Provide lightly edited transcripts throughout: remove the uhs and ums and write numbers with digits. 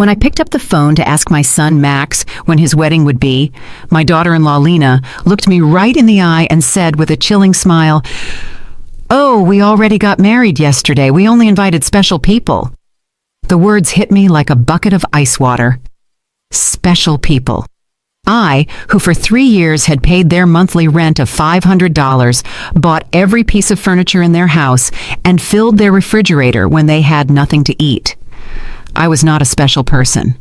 When I picked up the phone to ask my son Max when his wedding would be, my daughter-in-law Lena looked me right in the eye and said with a chilling smile, "Oh, we already got married yesterday. We only invited special people." The words hit me like a bucket of ice water. Special people. I, who for 3 years had paid their monthly rent of $500, bought every piece of furniture in their house, and filled their refrigerator when they had nothing to eat. I was not a special person.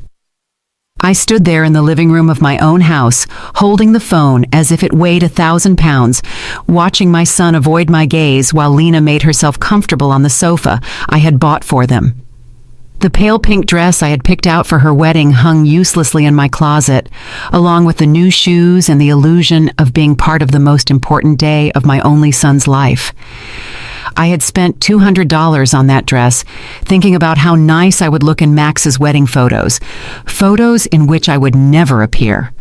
I stood there in the living room of my own house, holding the phone as if it weighed 1,000 pounds, watching my son avoid my gaze while Lena made herself comfortable on the sofa I had bought for them. The pale pink dress I had picked out for her wedding hung uselessly in my closet, along with the new shoes and the illusion of being part of the most important day of my only son's life. I had spent $200 on that dress, thinking about how nice I would look in Max's wedding photos in which I would never appear.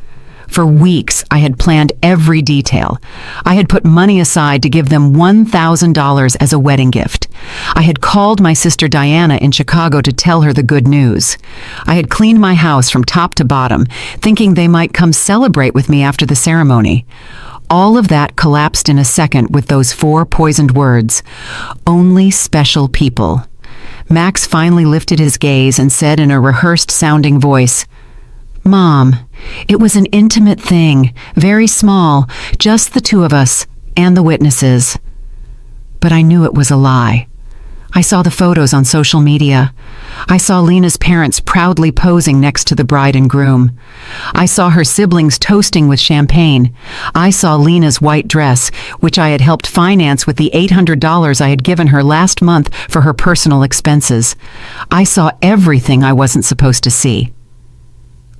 For weeks, I had planned every detail. I had put money aside to give them $1,000 as a wedding gift. I had called my sister Diana in Chicago to tell her the good news. I had cleaned my house from top to bottom, thinking they might come celebrate with me after the ceremony. All of that collapsed in a second with those 4 poisoned words, "Only special people." Max finally lifted his gaze and said in a rehearsed-sounding voice, "Mom, it was an intimate thing, very small, just the 2 of us and the witnesses." But I knew it was a lie. I saw the photos on social media. I saw Lena's parents proudly posing next to the bride and groom. I saw her siblings toasting with champagne. I saw Lena's white dress, which I had helped finance with the $800 I had given her last month for her personal expenses. I saw everything I wasn't supposed to see.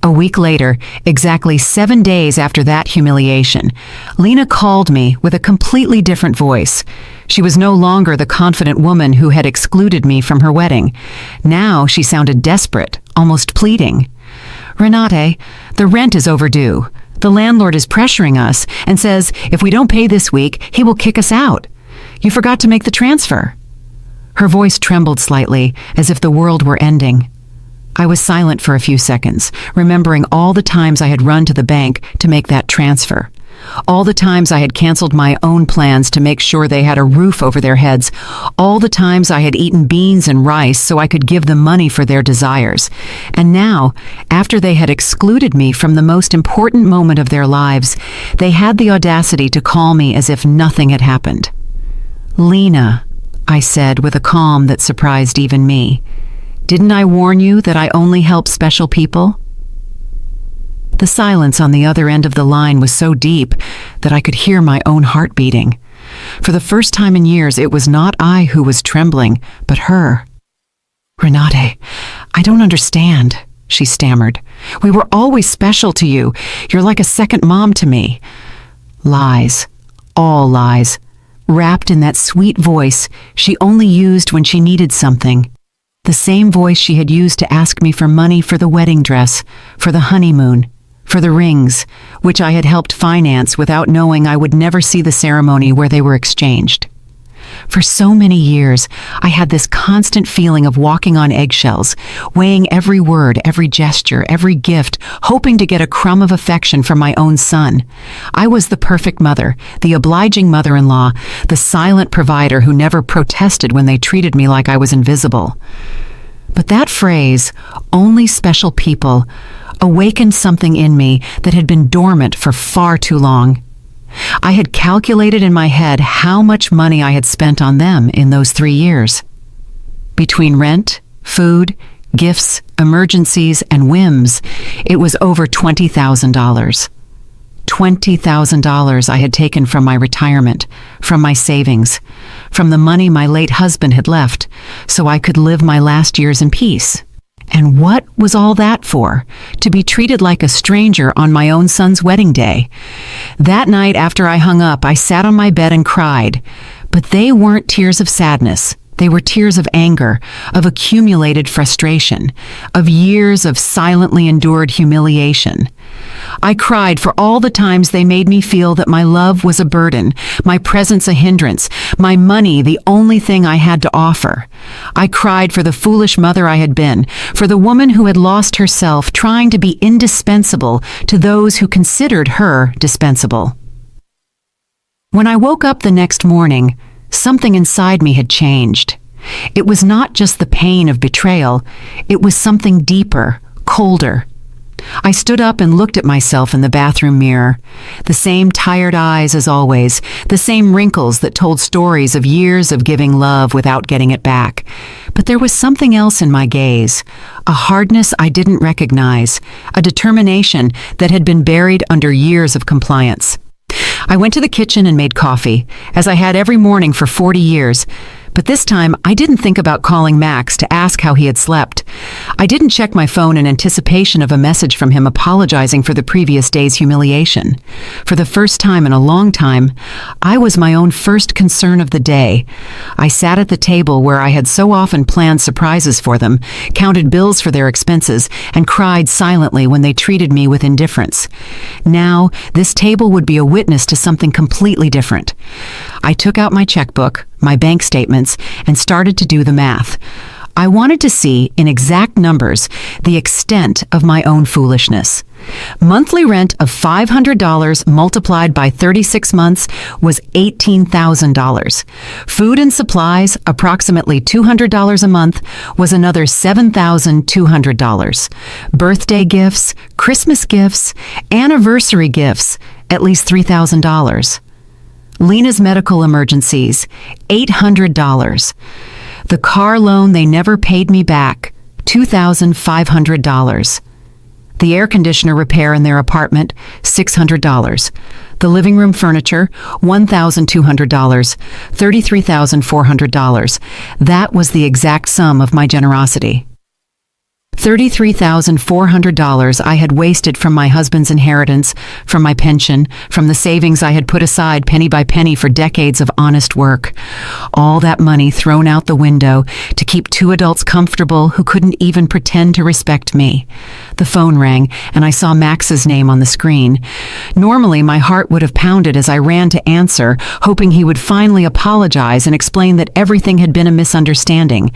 A week later, exactly 7 days after that humiliation, Lena called me with a completely different voice. She was no longer the confident woman who had excluded me from her wedding. Now she sounded desperate, almost pleading. "Renate, the rent is overdue. The landlord is pressuring us and says if we don't pay this week, he will kick us out. You forgot to make the transfer." Her voice trembled slightly, as if the world were ending. I was silent for a few seconds, remembering all the times I had run to the bank to make that transfer. All the times I had canceled my own plans to make sure they had a roof over their heads. All the times I had eaten beans and rice so I could give them money for their desires. And now, after they had excluded me from the most important moment of their lives, they had the audacity to call me as if nothing had happened. "Lena," I said with a calm that surprised even me. "Didn't I warn you that I only help special people?" The silence on the other end of the line was so deep that I could hear my own heart beating. For the first time in years, it was not I who was trembling, but her. "Renate, I don't understand," she stammered. "We were always special to you. You're like a second mom to me." Lies. All lies. Wrapped in that sweet voice she only used when she needed something. The same voice she had used to ask me for money for the wedding dress, for the honeymoon, for the rings, which I had helped finance without knowing I would never see the ceremony where they were exchanged. For so many years, I had this constant feeling of walking on eggshells, weighing every word, every gesture, every gift, hoping to get a crumb of affection from my own son. I was the perfect mother, the obliging mother-in-law, the silent provider who never protested when they treated me like I was invisible. But that phrase, "only special people," awakened something in me that had been dormant for far too long. I had calculated in my head how much money I had spent on them in those 3 years. Between rent, food, gifts, emergencies, and whims, it was over $20,000. $20,000 I had taken from my retirement, from my savings, from the money my late husband had left, so I could live my last years in peace. And what was all that for? To be treated like a stranger on my own son's wedding day. That night after I hung up, I sat on my bed and cried. But they weren't tears of sadness. They were tears of anger, of accumulated frustration, of years of silently endured humiliation. I cried for all the times they made me feel that my love was a burden, my presence a hindrance, my money the only thing I had to offer. I cried for the foolish mother I had been, for the woman who had lost herself trying to be indispensable to those who considered her dispensable. When I woke up the next morning, something inside me had changed. It was not just the pain of betrayal, it was something deeper, colder. I stood up and looked at myself in the bathroom mirror. The same tired eyes as always, the same wrinkles that told stories of years of giving love without getting it back. But there was something else in my gaze, a hardness I didn't recognize, a determination that had been buried under years of compliance. I went to the kitchen and made coffee, as I had every morning for 40 years. But this time, I didn't think about calling Max to ask how he had slept. I didn't check my phone in anticipation of a message from him apologizing for the previous day's humiliation. For the first time in a long time, I was my own first concern of the day. I sat at the table where I had so often planned surprises for them, counted bills for their expenses, and cried silently when they treated me with indifference. Now, this table would be a witness to something completely different. I took out my checkbook, my bank statements, and started to do the math. I wanted to see, in exact numbers, the extent of my own foolishness. Monthly rent of $500 multiplied by 36 months was $18,000. Food and supplies, approximately $200 a month, was another $7,200. Birthday gifts, Christmas gifts, anniversary gifts, at least $3,000. Lena's medical emergencies, $800. The car loan they never paid me back, $2,500. The air conditioner repair in their apartment, $600. The living room furniture, $1,200, $33,400. That was the exact sum of my generosity. $33,400 I had wasted from my husband's inheritance, from my pension, from the savings I had put aside penny by penny for decades of honest work. All that money thrown out the window to keep two adults comfortable who couldn't even pretend to respect me. The phone rang, and I saw Max's name on the screen. Normally, my heart would have pounded as I ran to answer, hoping he would finally apologize and explain that everything had been a misunderstanding.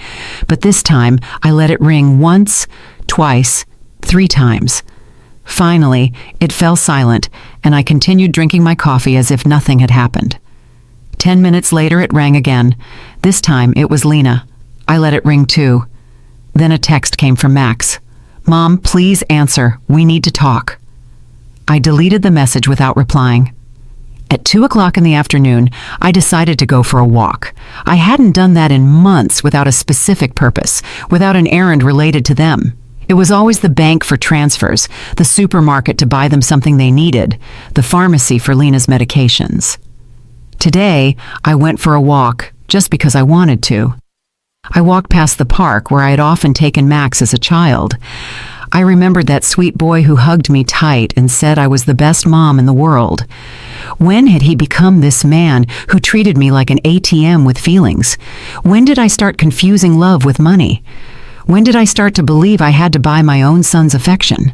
But this time, I let it ring once, twice, 3 times. Finally, it fell silent, and I continued drinking my coffee as if nothing had happened. 10 minutes later, it rang again. This time, it was Lena. I let it ring too. Then a text came from Max. "Mom, please answer. We need to talk." I deleted the message without replying. At 2 o'clock in the afternoon, I decided to go for a walk. I hadn't done that in months without a specific purpose, without an errand related to them. It was always the bank for transfers, the supermarket to buy them something they needed, the pharmacy for Lena's medications. Today, I went for a walk just because I wanted to. I walked past the park where I had often taken Max as a child. I remembered that sweet boy who hugged me tight and said I was the best mom in the world. When had he become this man who treated me like an ATM with feelings? When did I start confusing love with money? When did I start to believe I had to buy my own son's affection?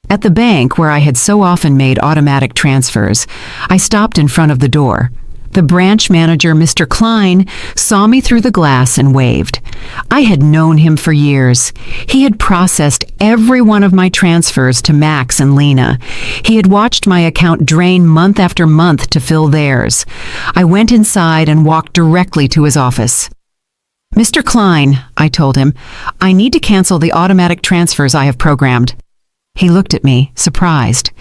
At the bank where I had so often made automatic transfers, I stopped in front of the door. The branch manager, Mr. Klein, saw me through the glass and waved. I had known him for years. He had processed every one of my transfers to Max and Lena. He had watched my account drain month after month to fill theirs. I went inside and walked directly to his office. "Mr. Klein," I told him, "I need to cancel the automatic transfers I have programmed." He looked at me, surprised.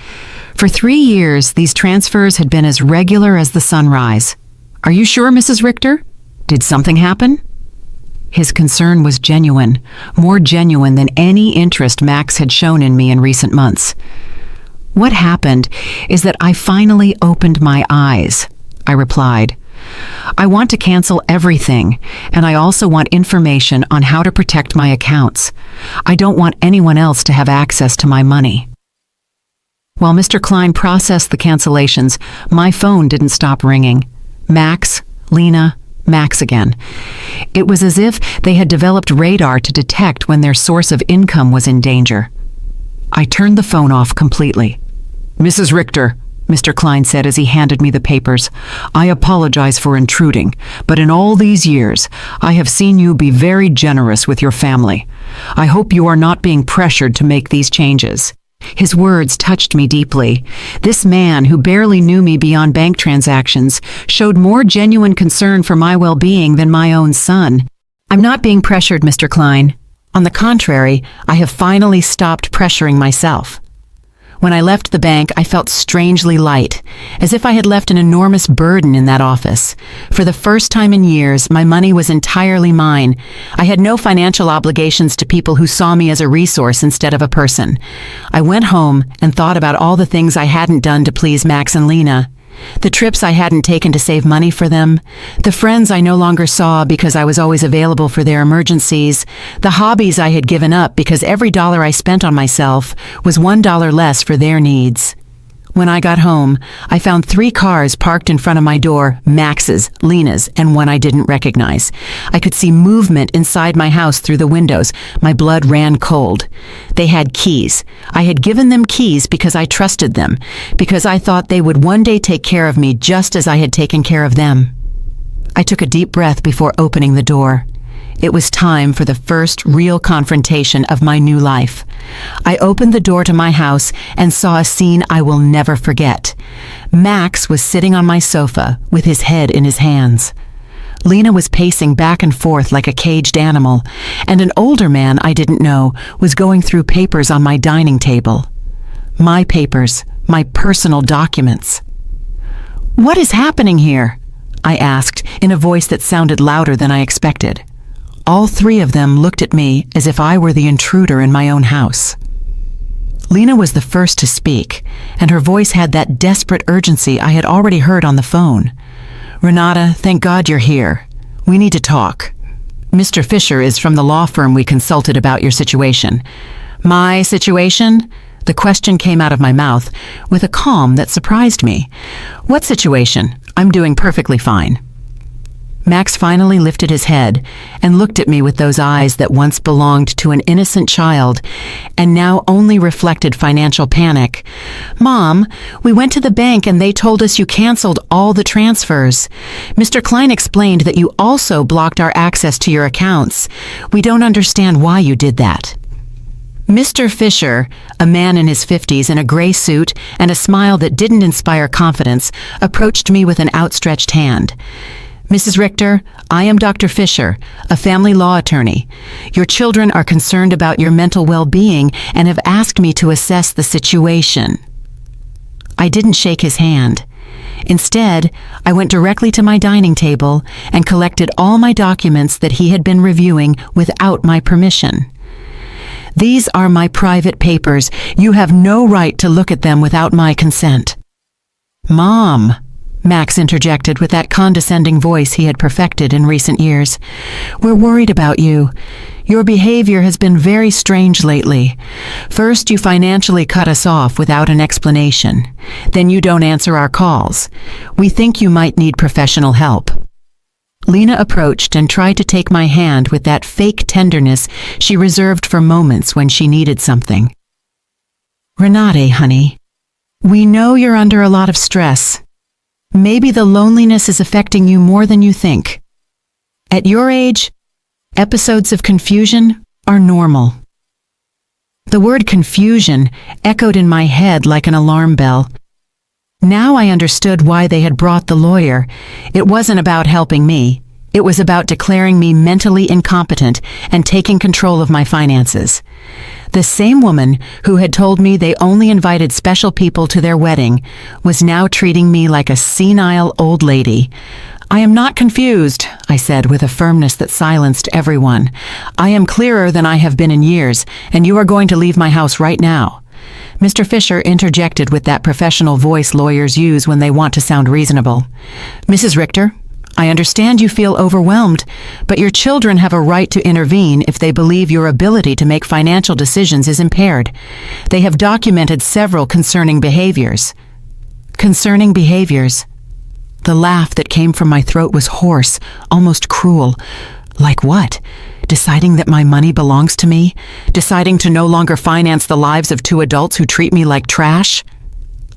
For 3 years, these transfers had been as regular as the sunrise. "Are you sure, Mrs. Richter? Did something happen?" His concern was genuine, more genuine than any interest Max had shown in me in recent months. "What happened is that I finally opened my eyes," I replied. "I want to cancel everything, and I also want information on how to protect my accounts. I don't want anyone else to have access to my money." While Mr. Klein processed the cancellations, my phone didn't stop ringing. Max, Lena, Max again. It was as if they had developed radar to detect when their source of income was in danger. I turned the phone off completely. "Mrs. Richter," Mr. Klein said as he handed me the papers, "I apologize for intruding, but in all these years, I have seen you be very generous with your family. I hope you are not being pressured to make these changes." His words touched me deeply. This man, who barely knew me beyond bank transactions, showed more genuine concern for my well-being than my own son. "I'm not being pressured, Mr. Klein. On the contrary, I have finally stopped pressuring myself." When I left the bank, I felt strangely light, as if I had left an enormous burden in that office. For the first time in years, my money was entirely mine. I had no financial obligations to people who saw me as a resource instead of a person. I went home and thought about all the things I hadn't done to please Max and Lena. The trips I hadn't taken to save money for them, the friends I no longer saw because I was always available for their emergencies, the hobbies I had given up because every dollar I spent on myself was $1 less for their needs. When I got home, I found 3 cars parked in front of my door, Max's, Lena's, and one I didn't recognize. I could see movement inside my house through the windows. My blood ran cold. They had keys. I had given them keys because I trusted them, because I thought they would one day take care of me just as I had taken care of them. I took a deep breath before opening the door. It was time for the first real confrontation of my new life. I opened the door to my house and saw a scene I will never forget. Max was sitting on my sofa with his head in his hands. Lena was pacing back and forth like a caged animal, and an older man I didn't know was going through papers on my dining table. My papers, my personal documents. "What is happening here?" I asked in a voice that sounded louder than I expected. All 3 of them looked at me as if I were the intruder in my own house. Lena was the first to speak, and her voice had that desperate urgency I had already heard on the phone. "Renata, thank God you're here. We need to talk. Mr. Fisher is from the law firm we consulted about your situation." "My situation?" The question came out of my mouth with a calm that surprised me. "What situation? I'm doing perfectly fine." Max finally lifted his head and looked at me with those eyes that once belonged to an innocent child and now only reflected financial panic. "Mom, we went to the bank and they told us you canceled all the transfers. Mr. Klein explained that you also blocked our access to your accounts. We don't understand why you did that." Mr. Fisher, a man in his 50s in a gray suit and a smile that didn't inspire confidence, approached me with an outstretched hand. "Mrs. Richter, I am Dr. Fisher, a family law attorney. Your children are concerned about your mental well-being and have asked me to assess the situation." I didn't shake his hand. Instead, I went directly to my dining table and collected all my documents that he had been reviewing without my permission. "These are my private papers. You have no right to look at them without my consent." "Mom," Max interjected with that condescending voice he had perfected in recent years, "we're worried about you. Your behavior has been very strange lately. First, you financially cut us off without an explanation. Then you don't answer our calls. We think you might need professional help." Lena approached and tried to take my hand with that fake tenderness she reserved for moments when she needed something. "Renate, honey, we know you're under a lot of stress. Maybe the loneliness is affecting you more than you think. At your age, episodes of confusion are normal." The word confusion echoed in my head like an alarm bell. Now I understood why they had brought the lawyer. It wasn't about helping me. It was about declaring me mentally incompetent and taking control of my finances. The same woman who had told me they only invited special people to their wedding was now treating me like a senile old lady. "I am not confused," I said with a firmness that silenced everyone. "I am clearer than I have been in years, and you are going to leave my house right now." Mr. Fisher interjected with that professional voice lawyers use when they want to sound reasonable. "Mrs. Richter, I understand you feel overwhelmed, but your children have a right to intervene if they believe your ability to make financial decisions is impaired. They have documented several concerning behaviors." Concerning behaviors. The laugh that came from my throat was hoarse, almost cruel. Like what? Deciding that my money belongs to me? Deciding to no longer finance the lives of two adults who treat me like trash?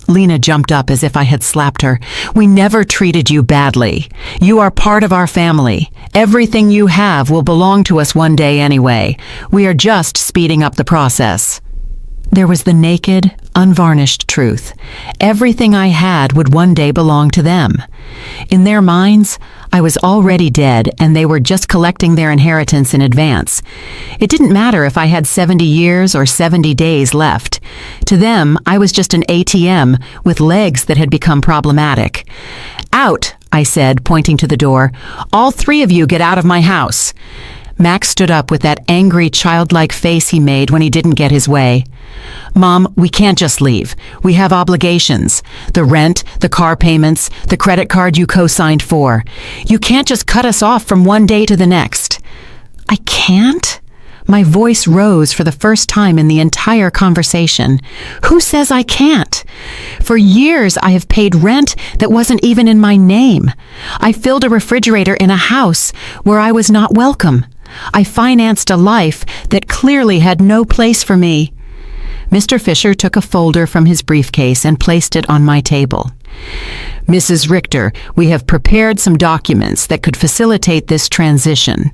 Lena jumped up as if I had slapped her. We never treated you badly. You are part of our family. Everything you have will belong to us one day anyway. We are just speeding up the process. There was the naked, unvarnished truth. Everything I had would one day belong to them. In their minds, I was already dead and they were just collecting their inheritance in advance. It didn't matter if I had 70 years or 70 days left. To them, I was just an ATM with legs that had become problematic. Out, I said, pointing to the door. All three of you get out of my house. Max stood up with that angry, childlike face he made when he didn't get his way. Mom, we can't just leave. We have obligations. The rent, the car payments, the credit card you co-signed for. You can't just cut us off from one day to the next. I can't? My voice rose for the first time in the entire conversation. Who says I can't? For years I have paid rent that wasn't even in my name. I filled a refrigerator in a house where I was not welcome. I financed a life that clearly had no place for me. Mr. Fisher took a folder from his briefcase and placed it on my table. Mrs. Richter, we have prepared some documents that could facilitate this transition.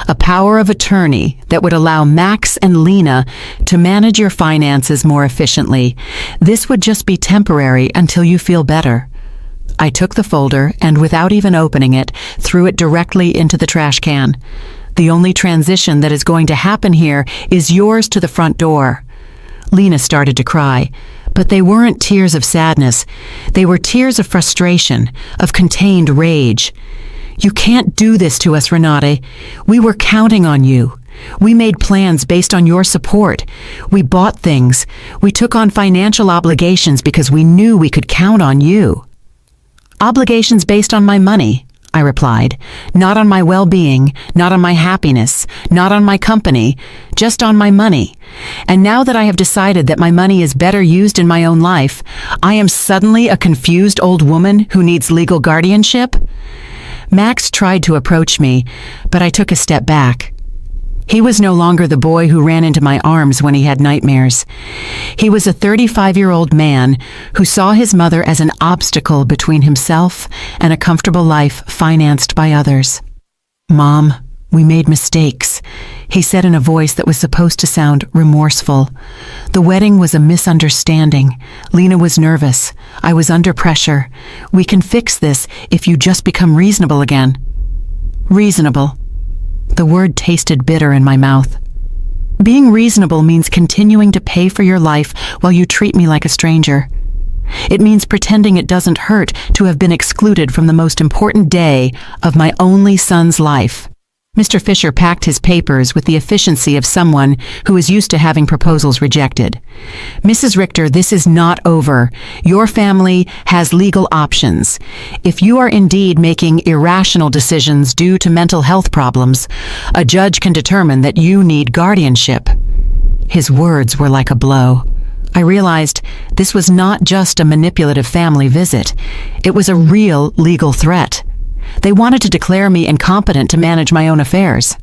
A power of attorney that would allow Max and Lena to manage your finances more efficiently. This would just be temporary until you feel better. I took the folder and, without even opening it, threw it directly into the trash can. The only transition that is going to happen here is yours to the front door. Lena started to cry, but they weren't tears of sadness. They were tears of frustration, of contained rage. You can't do this to us, Renate. We were counting on you. We made plans based on your support. We bought things. We took on financial obligations because we knew we could count on you. Obligations based on my money, I replied. Not on my well-being, not on my happiness, not on my company, just on my money. And now that I have decided that my money is better used in my own life, I am suddenly a confused old woman who needs legal guardianship? Max tried to approach me, but I took a step back. He was no longer the boy who ran into my arms when he had nightmares. He was a 35-year-old man who saw his mother as an obstacle between himself and a comfortable life financed by others. Mom, we made mistakes, he said in a voice that was supposed to sound remorseful. The wedding was a misunderstanding. Lena was nervous. I was under pressure. We can fix this if you just become reasonable again. Reasonable. The word tasted bitter in my mouth. Being reasonable means continuing to pay for your life while you treat me like a stranger. It means pretending it doesn't hurt to have been excluded from the most important day of my only son's life. Mr. Fisher packed his papers with the efficiency of someone who is used to having proposals rejected. Mrs. Richter, this is not over. Your family has legal options. If you are indeed making irrational decisions due to mental health problems, a judge can determine that you need guardianship. His words were like a blow. I realized this was not just a manipulative family visit. It was a real legal threat. They wanted to declare me incompetent to manage my own affairs.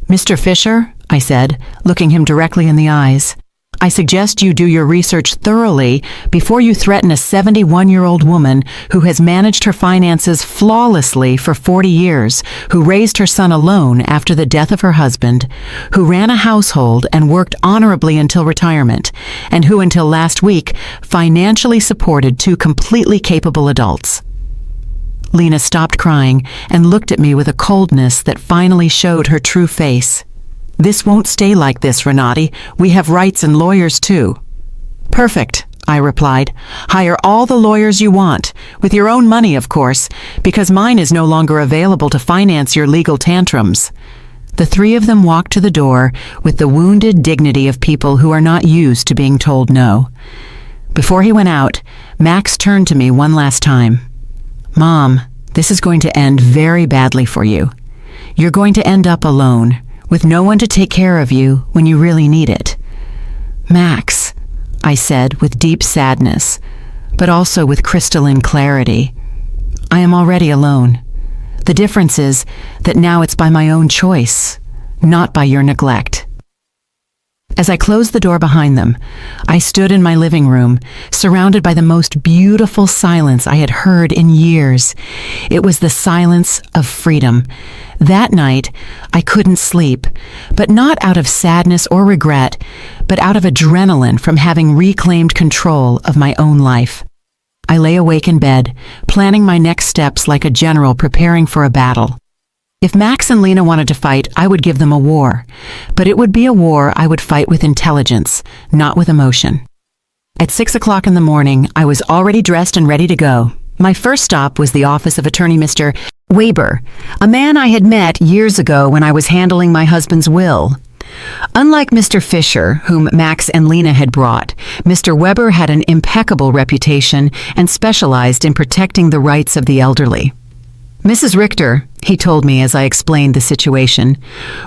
Mr. Fisher, I said, looking him directly in the eyes, I suggest you do your research thoroughly before you threaten a 71-year-old woman who has managed her finances flawlessly for 40 years, who raised her son alone after the death of her husband, who ran a household and worked honorably until retirement, and who until last week financially supported two completely capable adults. Lena stopped crying and looked at me with a coldness that finally showed her true face. This won't stay like this, Renate. We have rights and lawyers too. Perfect, I replied. Hire all the lawyers you want, with your own money, of course, because mine is no longer available to finance your legal tantrums. The three of them walked to the door with the wounded dignity of people who are not used to being told no. Before he went out, Max turned to me one last time. Mom, this is going to end very badly for you. You're going to end up alone, with no one to take care of you when you really need it. Max, I said with deep sadness, but also with crystalline clarity, I am already alone. The difference is that now it's by my own choice, not by your neglect." As I closed the door behind them, I stood in my living room, surrounded by the most beautiful silence I had heard in years. It was the silence of freedom. That night, I couldn't sleep, but not out of sadness or regret, but out of adrenaline from having reclaimed control of my own life. I lay awake in bed, planning my next steps like a general preparing for a battle. If Max and Lena wanted to fight, I would give them a war. But it would be a war I would fight with intelligence, not with emotion. At 6 o'clock in the morning, I was already dressed and ready to go. My first stop was the office of attorney Mr. Weber, a man I had met years ago when I was handling my husband's will. Unlike Mr. Fisher, whom Max and Lena had brought, Mr. Weber had an impeccable reputation and specialized in protecting the rights of the elderly. "Mrs. Richter," he told me as I explained the situation,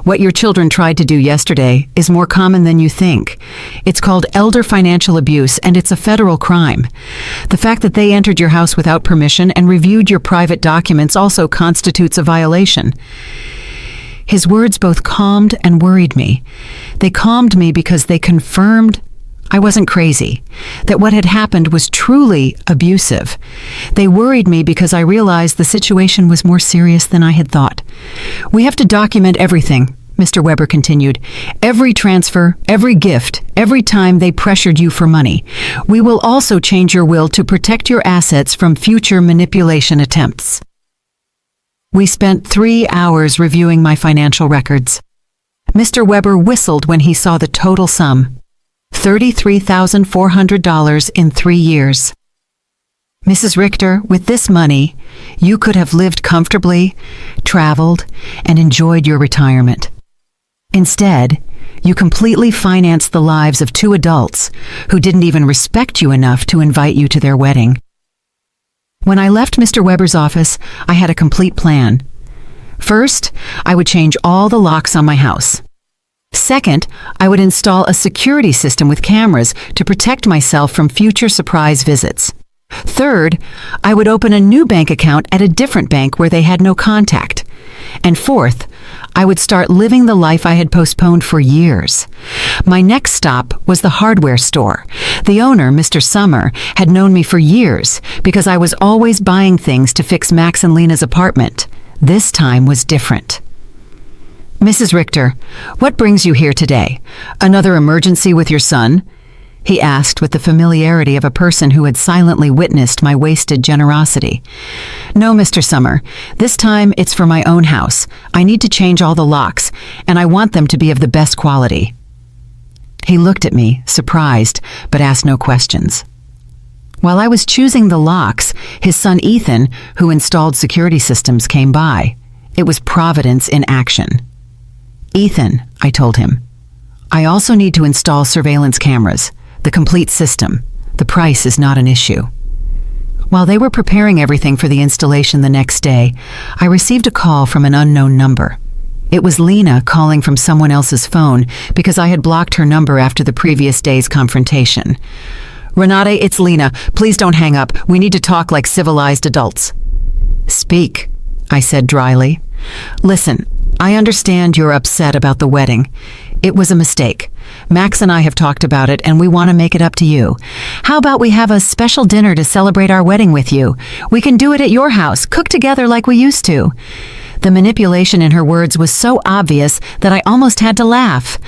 "what your children tried to do yesterday is more common than you think. It's called elder financial abuse, and it's a federal crime. The fact that they entered your house without permission and reviewed your private documents also constitutes a violation." His words both calmed and worried me. They calmed me because they confirmed I wasn't crazy, that what had happened was truly abusive. They worried me because I realized the situation was more serious than I had thought. "We have to document everything," Mr. Weber continued. "Every transfer, every gift, every time they pressured you for money. We will also change your will to protect your assets from future manipulation attempts." We spent 3 hours reviewing my financial records. Mr. Weber whistled when he saw the total sum. $33,400 in 3 years. "Mrs. Richter, with this money, you could have lived comfortably, traveled, and enjoyed your retirement. Instead, you completely financed the lives of 2 adults who didn't even respect you enough to invite you to their wedding." When I left Mr. Weber's office, I had a complete plan. First, I would change all the locks on my house. Second, I would install a security system with cameras to protect myself from future surprise visits. Third, I would open a new bank account at a different bank where they had no contact. And fourth, I would start living the life I had postponed for years. My next stop was the hardware store. The owner, Mr. Summer, had known me for years because I was always buying things to fix Max and Lena's apartment. This time was different. "Mrs. Richter, what brings you here today? Another emergency with your son?" he asked with the familiarity of a person who had silently witnessed my wasted generosity. "No, Mr. Summer. This time it's for my own house. I need to change all the locks, and I want them to be of the best quality." He looked at me, surprised, but asked no questions. While I was choosing the locks, his son Ethan, who installed security systems, came by. It was Providence in action. "Ethan," I told him, "I also need to install surveillance cameras, the complete system. The price is not an issue." While they were preparing everything for the installation the next day, I received a call from an unknown number. It was Lena calling from someone else's phone because I had blocked her number after the previous day's confrontation. "Renate, it's Lena. Please don't hang up. We need to talk like civilized adults." "Speak," I said dryly. "Listen, I understand you're upset about the wedding. It was a mistake. Max and I have talked about it, and we want to make it up to you. How about we have a special dinner to celebrate our wedding with you? We can do it at your house, cook together like we used to." The manipulation in her words was so obvious that I almost had to laugh.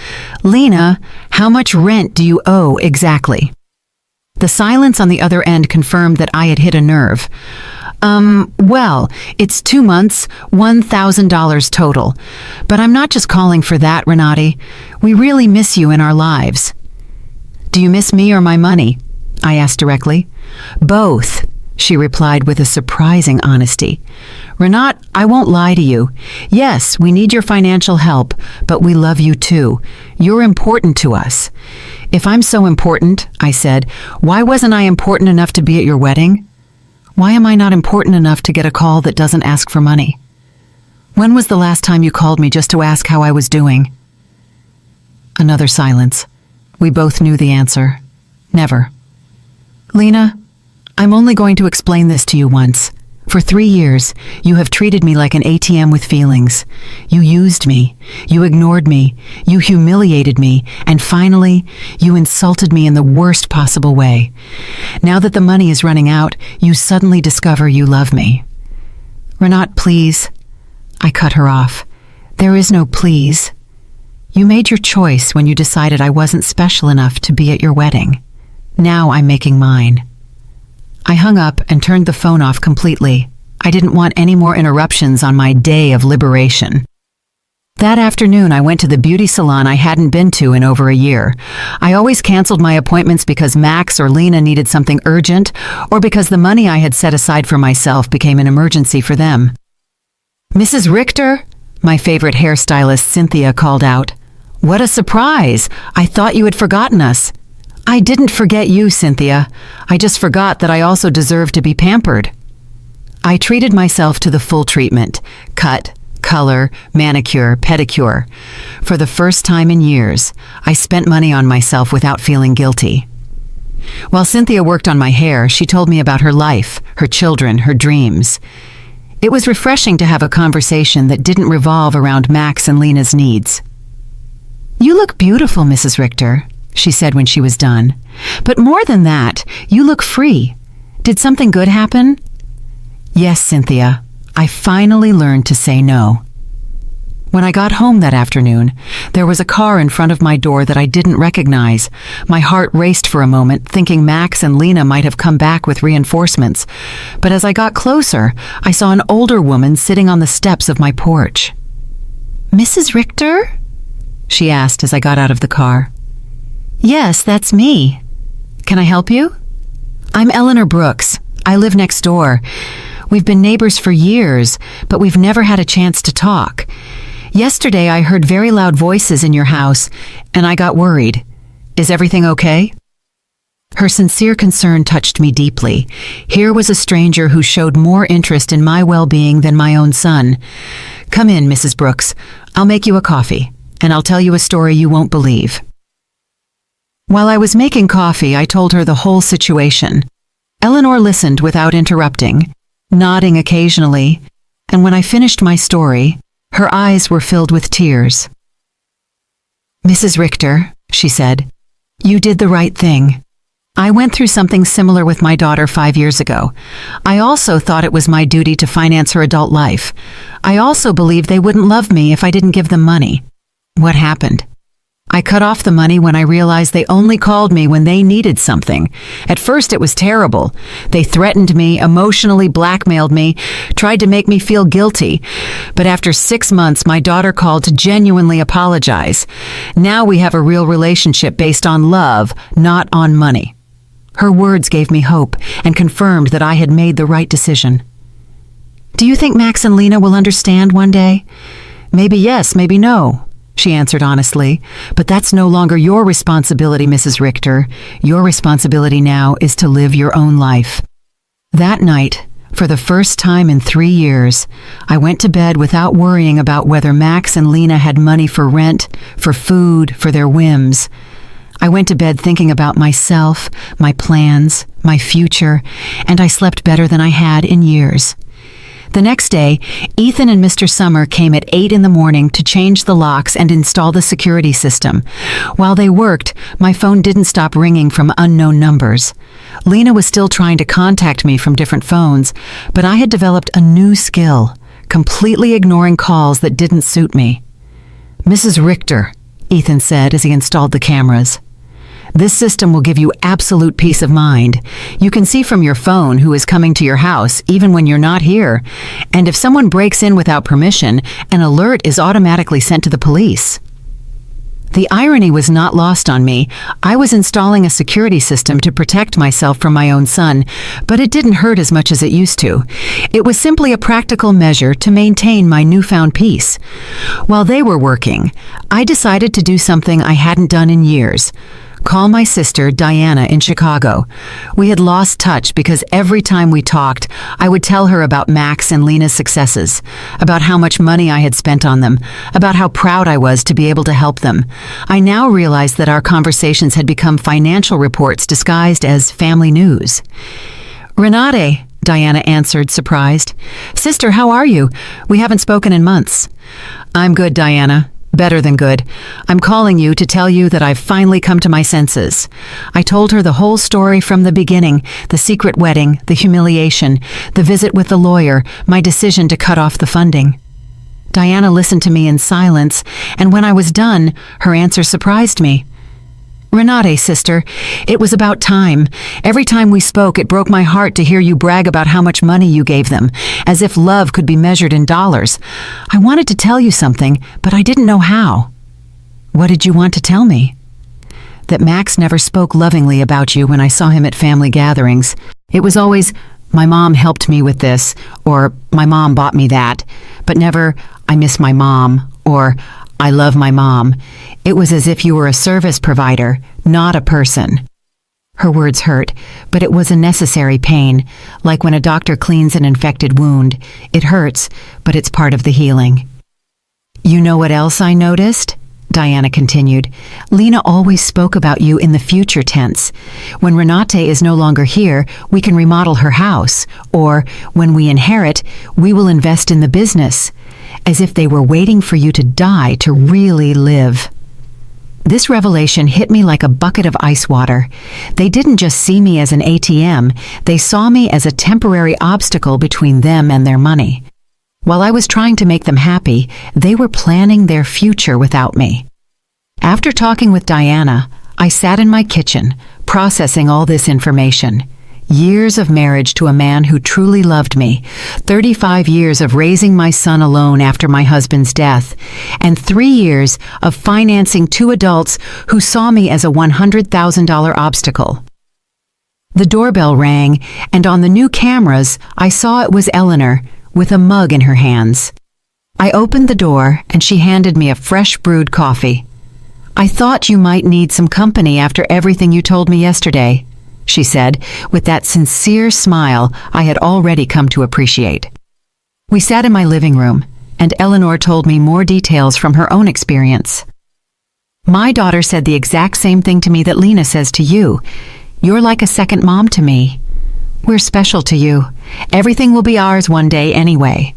"Lena, how much rent do you owe exactly?" The silence on the other end confirmed that I had hit a nerve. Well, it's 2 months, $1,000 total. But I'm not just calling for that, Renate. We really miss you in our lives." "Do you miss me or my money?" I asked directly. "Both," she replied with a surprising honesty. "Renate, I won't lie to you. Yes, we need your financial help, but we love you too. You're important to us." "If I'm so important," I said, "why wasn't I important enough to be at your wedding? Why am I not important enough to get a call that doesn't ask for money? When was the last time you called me just to ask how I was doing?" Another silence. We both knew the answer. Never. "Lena, I'm only going to explain this to you once. For 3 years, you have treated me like an ATM with feelings. You used me. You ignored me. You humiliated me. And finally, you insulted me in the worst possible way. Now that the money is running out, you suddenly discover you love me. Renat, please. I cut her off. There is no please. You made your choice when you decided I wasn't special enough to be at your wedding. Now I'm making mine. I hung up and turned the phone off completely. I didn't want any more interruptions on my day of liberation. That afternoon, I went to the beauty salon I hadn't been to in over a year. I always canceled my appointments because Max or Lena needed something urgent, or because the money I had set aside for myself became an emergency for them. "Mrs. Richter?" my favorite hairstylist Cynthia called out. "What a surprise! I thought you had forgotten us." "I didn't forget you, Cynthia. I just forgot that I also deserve to be pampered." I treated myself to the full treatment: cut, color, manicure, pedicure. For the first time in years, I spent money on myself without feeling guilty. While Cynthia worked on my hair, she told me about her life, her children, her dreams. It was refreshing to have a conversation that didn't revolve around Max and Lena's needs. "You look beautiful, Mrs. Richter," she said when she was done. "But more than that, you look free. Did something good happen?" "Yes, Cynthia. I finally learned to say no." When I got home that afternoon, there was a car in front of my door that I didn't recognize. My heart raced for a moment, thinking Max and Lena might have come back with reinforcements. But as I got closer, I saw an older woman sitting on the steps of my porch. "Mrs. Richter?" she asked as I got out of the car. "Yes, that's me. Can I help you?" "I'm Eleanor Brooks. I live next door. We've been neighbors for years, but we've never had a chance to talk. Yesterday I heard very loud voices in your house, and I got worried. Is everything okay?" Her sincere concern touched me deeply. Here was a stranger who showed more interest in my well-being than my own son. "Come in, Mrs. Brooks. I'll make you a coffee, and I'll tell you a story you won't believe." While I was making coffee, I told her the whole situation. Eleanor listened without interrupting, nodding occasionally, and when I finished my story, her eyes were filled with tears. "Mrs. Richter," she said, "you did the right thing. I went through something similar with my daughter 5 years ago. I also thought it was my duty to finance her adult life. I also believed they wouldn't love me if I didn't give them money. What happened? I cut off the money when I realized they only called me when they needed something. At first it was terrible. They threatened me, emotionally blackmailed me, tried to make me feel guilty. But after 6 months, my daughter called to genuinely apologize. Now we have a real relationship based on love, not on money." Her words gave me hope and confirmed that I had made the right decision. "Do you think Max and Lena will understand one day?" "Maybe yes, maybe no," she answered honestly. "But that's no longer your responsibility, Mrs. Richter. Your responsibility now is to live your own life." That night, for the first time in 3 years, I went to bed without worrying about whether Max and Lena had money for rent, for food, for their whims. I went to bed thinking about myself, my plans, my future, and I slept better than I had in years. The next day, Ethan and Mr. Summer came at 8 in the morning to change the locks and install the security system. While they worked, my phone didn't stop ringing from unknown numbers. Lena was still trying to contact me from different phones, but I had developed a new skill, completely ignoring calls that didn't suit me. "Mrs. Richter," Ethan said as he installed the cameras, "this system will give you absolute peace of mind. You can see from your phone who is coming to your house, even when you're not here. And if someone breaks in without permission, an alert is automatically sent to the police." The irony was not lost on me. I was installing a security system to protect myself from my own son, but it didn't hurt as much as it used to. It was simply a practical measure to maintain my newfound peace. While they were working, I decided to do something I hadn't done in years: call my sister Diana in Chicago. We had lost touch because every time we talked, I would tell her about Max and Lena's successes, about how much money I had spent on them, about how proud I was to be able to help them. I now realized that our conversations had become financial reports disguised as family news. "Renate," Diana answered, surprised. "Sister, how are you? We haven't spoken in months." "I'm good, Diana. Better than good. I'm calling you to tell you that I've finally come to my senses." I told her the whole story from the beginning, the secret wedding, the humiliation, the visit with the lawyer, my decision to cut off the funding. Diana listened to me in silence, and when I was done, her answer surprised me. "Renate, sister, it was about time. Every time we spoke, it broke my heart to hear you brag about how much money you gave them, as if love could be measured in dollars. I wanted to tell you something, but I didn't know how." "What did you want to tell me?" "That Max never spoke lovingly about you when I saw him at family gatherings. It was always, 'My mom helped me with this,' or 'My mom bought me that,' but never, 'I miss my mom,' or 'I love my mom.' It was as if you were a service provider, not a person." Her words hurt, but it was a necessary pain, like when a doctor cleans an infected wound. It hurts, but it's part of the healing. "You know what else I noticed?" Diana continued. "Lena always spoke about you in the future tense. When Renate is no longer here, we can remodel her house, or when we inherit, we will invest in the business, as if they were waiting for you to die to really live." This revelation hit me like a bucket of ice water. They didn't just see me as an ATM, they saw me as a temporary obstacle between them and their money. While I was trying to make them happy, they were planning their future without me. After talking with Diana, I sat in my kitchen, processing all this information. Years of marriage to a man who truly loved me, 35 years of raising my son alone after my husband's death, and 3 years of financing 2 adults who saw me as a $100,000 obstacle. The doorbell rang, and on the new cameras, I saw it was Eleanor, with a mug in her hands. I opened the door, and she handed me a fresh brewed coffee. "I thought you might need some company after everything you told me yesterday," she said, with that sincere smile I had already come to appreciate. We sat in my living room, and Eleanor told me more details from her own experience. "My daughter said the exact same thing to me that Lena says to you. You're like a second mom to me. We're special to you. Everything will be ours one day anyway."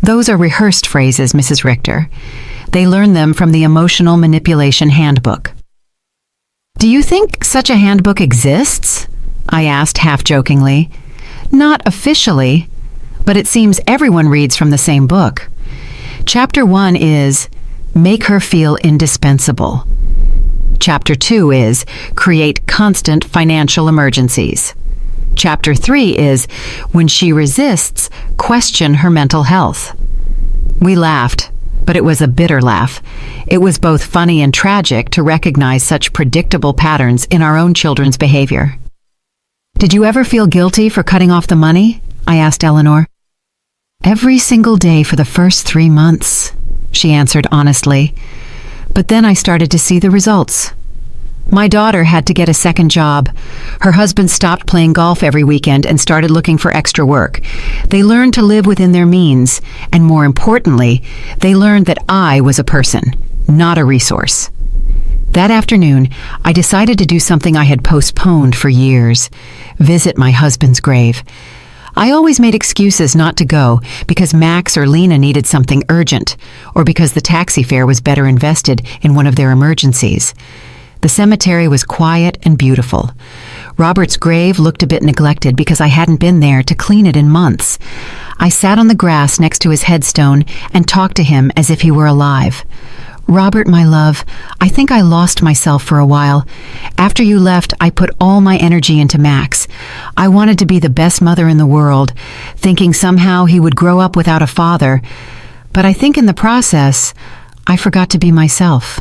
Those are rehearsed phrases, Mrs. Richter. They learned them from the Emotional Manipulation Handbook. "Do you think such a handbook exists?" I asked half-jokingly. "Not officially, but it seems everyone reads from the same book. Chapter 1 is, Make her feel indispensable. Chapter 2 is, Create constant financial emergencies. Chapter 3 is, When she resists, question her mental health." We laughed, but it was a bitter laugh. It was both funny and tragic to recognize such predictable patterns in our own children's behavior. "Did you ever feel guilty for cutting off the money?" I asked Eleanor. "Every single day for the first 3 months," she answered honestly. "But then I started to see the results. My daughter had to get a second job. Her husband stopped playing golf every weekend and started looking for extra work. They learned to live within their means, and more importantly, they learned that I was a person, not a resource. That afternoon, I decided to do something I had postponed for years: visit my husband's grave. I always made excuses not to go because Max or Lena needed something urgent, or because the taxi fare was better invested in one of their emergencies. The cemetery was quiet and beautiful. Robert's grave looked a bit neglected because I hadn't been there to clean it in months. I sat on the grass next to his headstone and talked to him as if he were alive. "Robert, my love, I think I lost myself for a while. After you left, I put all my energy into Max. I wanted to be the best mother in the world, thinking somehow he would grow up without a father. But I think in the process, I forgot to be myself."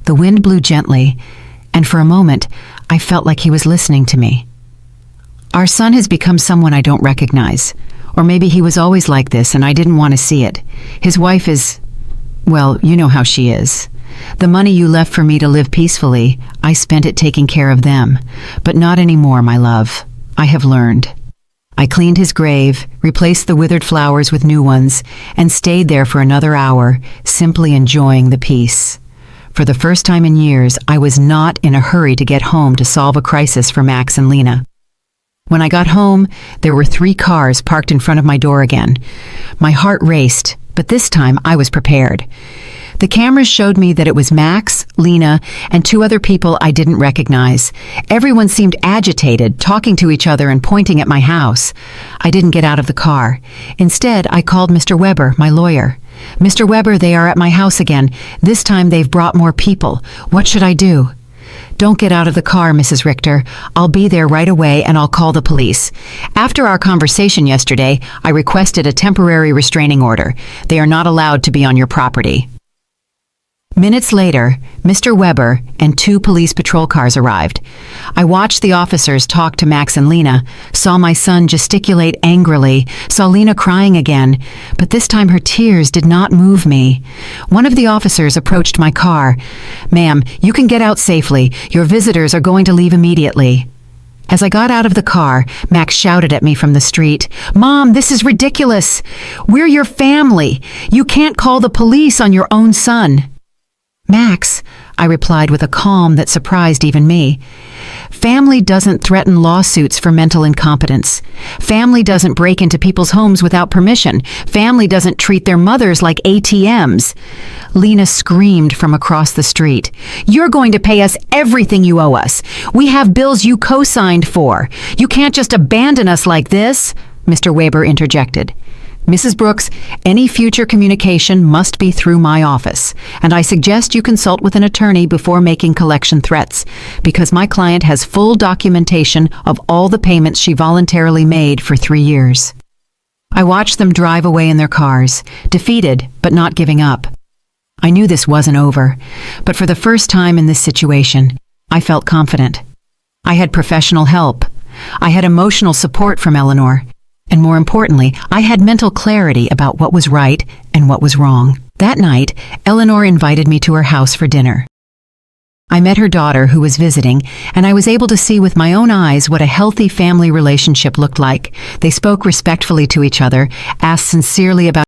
The wind blew gently, and for a moment, I felt like he was listening to me. "Our son has become someone I don't recognize. Or maybe he was always like this and I didn't want to see it. His wife is, well, you know how she is. The money you left for me to live peacefully, I spent it taking care of them. But not anymore, my love. I have learned." I cleaned his grave, replaced the withered flowers with new ones, and stayed there for another hour, simply enjoying the peace. For the first time in years, I was not in a hurry to get home to solve a crisis for Max and Lena. When I got home, there were 3 cars parked in front of my door again. My heart raced, but this time I was prepared. The cameras showed me that it was Max, Lena, and 2 other people I didn't recognize. Everyone seemed agitated, talking to each other and pointing at my house. I didn't get out of the car. Instead, I called Mr. Weber, my lawyer. "Mr. Weber, they are at my house again. This time they've brought more people. What should I do?" "Don't get out of the car, Mrs. Richter. I'll be there right away and I'll call the police. After our conversation yesterday, I requested a temporary restraining order. They are not allowed to be on your property." Minutes later, Mr. Weber and 2 police patrol cars arrived. I watched the officers talk to Max and Lena, saw my son gesticulate angrily, saw Lena crying again, but this time her tears did not move me. One of the officers approached my car. "Ma'am, you can get out safely. Your visitors are going to leave immediately." As I got out of the car, Max shouted at me from the street, "Mom, this is ridiculous. We're your family. You can't call the police on your own son." "Max," I replied with a calm that surprised even me, "family doesn't threaten lawsuits for mental incompetence. Family doesn't break into people's homes without permission. Family doesn't treat their mothers like ATMs. Lena screamed from across the street, "You're going to pay us everything you owe us. We have bills you co-signed for. You can't just abandon us like this," Mr. Weber interjected. "Mrs. Brooks, any future communication must be through my office, and I suggest you consult with an attorney before making collection threats, because my client has full documentation of all the payments she voluntarily made for 3 years." I watched them drive away in their cars, defeated but not giving up. I knew this wasn't over, but for the first time in this situation, I felt confident. I had professional help. I had emotional support from Eleanor. And more importantly, I had mental clarity about what was right and what was wrong. That night, Eleanor invited me to her house for dinner. I met her daughter who was visiting, and I was able to see with my own eyes what a healthy family relationship looked like. They spoke respectfully to each other, asked sincerely about